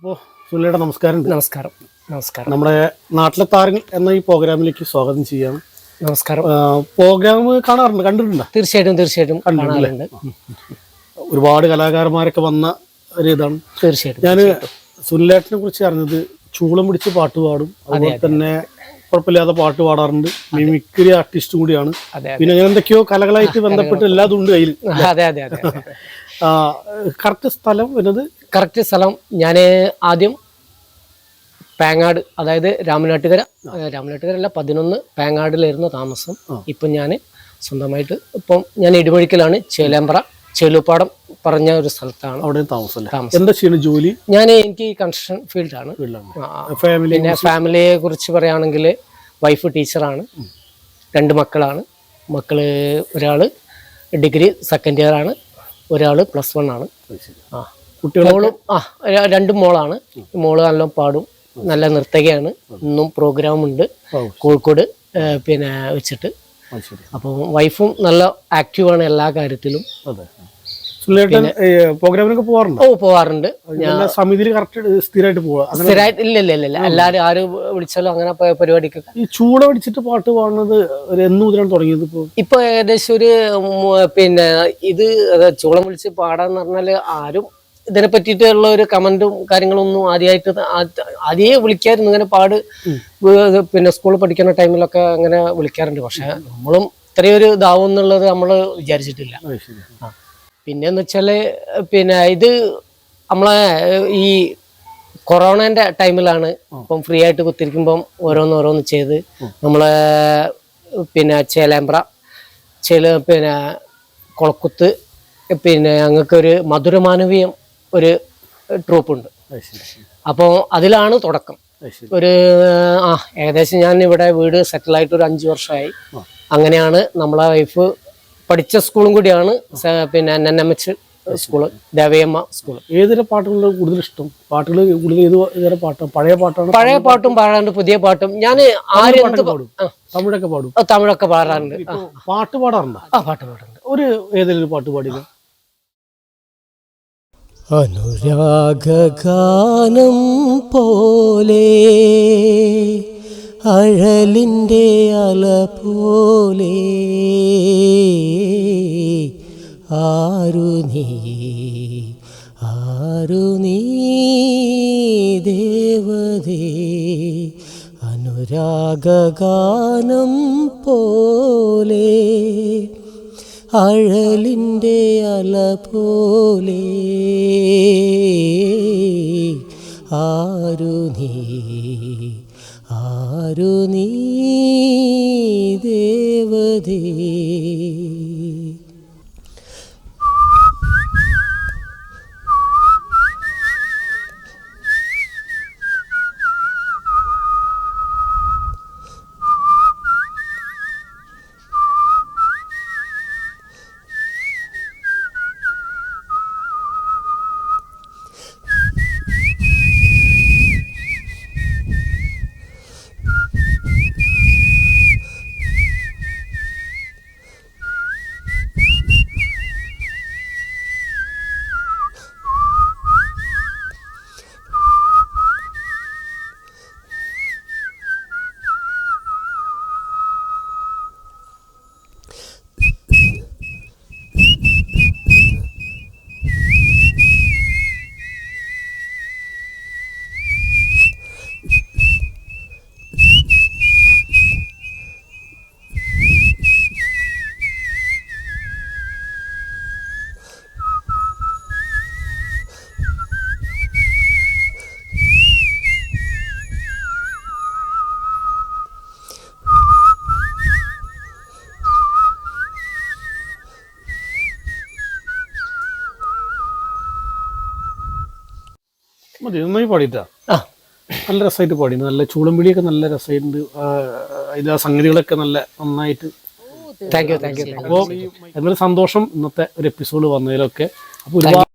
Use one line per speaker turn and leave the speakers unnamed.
അപ്പോൾ സുനിലേട്ടാ നമസ്കാരം.
നമസ്കാരം. നമസ്കാരം.
നമ്മുടെ നാട്ടിലെ താരങ്ങൾ എന്ന ഈ പ്രോഗ്രാമിലേക്ക് സ്വാഗതം ചെയ്യാം.
നമസ്കാരം.
പ്രോഗ്രാം കണ്ടിട്ടുണ്ടോ?
തീർച്ചയായിട്ടും കാണാറുണ്ട്.
ഒരുപാട് കലാകാരന്മാരൊക്കെ വന്ന ഒരു ഇതാണ്.
തീർച്ചയായിട്ടും.
ഞാൻ സുനിലേട്ടനെ കുറിച്ച് അറിഞ്ഞത് ചൂളം പിടിച്ച് പാട്ട് പാടും, അതുപോലെ തന്നെ കുഴപ്പമില്ലാതെ പാട്ട് പാടാറുണ്ട്, മിമിക്രി ആർട്ടിസ്റ്റും കൂടിയാണ്. പിന്നെ അങ്ങനെ എന്തൊക്കെയോ കലകളായിട്ട് ബന്ധപ്പെട്ട് എല്ലാതും ഉണ്ട് കയ്യിൽ. കറക്റ്റ് സ്ഥലം വരുന്നത്?
കറക്റ്റ് സ്ഥലം ഞാൻ ആദ്യം പാങ്ങാട്, അതായത് രാമനാട്ടുകരല്ല 11 പാങ്ങാടിലായിരുന്നു താമസം. ഇപ്പം ഞാൻ സ്വന്തമായിട്ട് ഞാൻ ഇടിമഴിക്കലാണ്, ചേലേമ്പ്ര ചേലുപ്പാടം പറഞ്ഞ ഒരു സ്ഥലത്താണ്
അവിടെ താമസം. എന്താ ചെയ്യുന്നത് ജോലി?
എനിക്ക് കൺസ്ട്രക്ഷൻ ഫീൽഡാണ്. പിന്നെ ഫാമിലിയെ കുറിച്ച് പറയുകയാണെങ്കിൽ വൈഫ് ടീച്ചറാണ്, 2 മക്കളാണ്. ഒരാള് ഡിഗ്രി സെക്കൻഡ് ഇയർ ആണ്, ഒരാള് +1 ആണ്. മോളും 2 മോളാണ്. മോള് നല്ല പാടും, നല്ല നർത്തകിയാണ്. ഇന്നും പ്രോഗ്രാം ഉണ്ട് കോഴിക്കോട് പിന്നെ വെച്ചിട്ട്. അപ്പോൾ വൈഫും നല്ല ആക്റ്റീവാണ് എല്ലാ കാര്യത്തിലും.
പ്രോഗ്രാമിനൊക്കെ പോവാറുണ്ട്?
പോവാറുണ്ട്.
സ്ഥിരമായിട്ട്
ഇല്ല. എല്ലാരും ആരും വിളിച്ചാലും അങ്ങനെ പരിപാടിക്ക്.
ഈ ചൂട പിടിച്ചിട്ട് പാട്ട് പാടുന്നത് എന്ന് മുതലാണ് തുടങ്ങിയത്?
ഇപ്പൊ ഏകദേശം ഒരു പിന്നെ ഇത് ചൂളം വിളിച്ച് പാടാന്ന് പറഞ്ഞാല് ആരും ഇതിനെ പറ്റിയിട്ടുള്ള ഒരു കമന്റും കാര്യങ്ങളൊന്നും ആദ്യമേ വിളിക്കായിരുന്നു. ഇങ്ങനെ പാട് പിന്നെ സ്കൂളിൽ പഠിക്കുന്ന ടൈമിലൊക്കെ അങ്ങനെ വിളിക്കാറുണ്ട്. പക്ഷെ നമ്മളും ഇത്രയൊരു ഇതാവും എന്നുള്ളത് നമ്മള് വിചാരിച്ചിട്ടില്ല. പിന്നെന്ന് വെച്ചാല് പിന്നെ ഇത് നമ്മളെ ഈ കൊറോണന്റെ ടൈമിലാണ്. ഇപ്പം ഫ്രീ ആയിട്ട് കുത്തിരിക്കുമ്പം ഓരോന്ന് ചെയ്ത് നമ്മളെ പിന്നെ ചേലേമ്പ്ര പിന്നെ കൊളക്കുത്ത് പിന്നെ ഞങ്ങൾക്കൊരു മധുരമാനവീയം ഒരു ട്രൂപ്പുണ്ട്. അപ്പോൾ അതിലാണ് തുടക്കം. ഒരു ഏകദേശം ഞാൻ ഇവിടെ വീട് സെറ്റിലായിട്ട് ഒരു 5 വർഷമായി. അങ്ങനെയാണ് നമ്മളെ വൈഫ് പഠിച്ച സ്കൂളും കൂടിയാണ് പിന്നെ NNMH സ്കൂള്, ദേവയമ്മ സ്കൂള്.
ഏതൊരു പാട്ടുകളുടെ കൂടുതൽ ഇഷ്ടം? പാട്ടുകൾ കൂടുതൽ ഏതൊരു പാട്ടാണ്? പഴയ പാട്ടാണ്?
പഴയ പാട്ടും പാടാറുണ്ട്, പുതിയ പാട്ടും. ഞാൻ തമിഴൊക്കെ പാടാറുണ്ട്.
പാട്ട് പാടാറുണ്ട്?
പാട്ട് പാടാറുണ്ട്.
ഒരു ഏതെങ്കിലും പാട്ട് പാടില്ല?
അനുരാഗാനം പോലെ അഴലിൻ്റെ അല പോലെ ആരു നീ ദേവതേ. അനുരാഗാനം പോലെ അഴലിൻ്റെ അല പോലെ ആരു നീ ദേവതേ.
മതി, നന്നായി പാടിയിട്ടാ. നല്ല രസമായിട്ട് പാടി. നല്ല ചൂളംപിടിയൊക്കെ നല്ല രസമായിട്ടുണ്ട്. അതിലെ സംഗതികളൊക്കെ നന്നായിട്ട്.
Thank you.
അപ്പോൾ എന്നൊരു സന്തോഷം ഇന്നത്തെ ഒരു എപ്പിസോഡ് വന്നതിലൊക്കെ. അപ്പോൾ ഒരുപാട്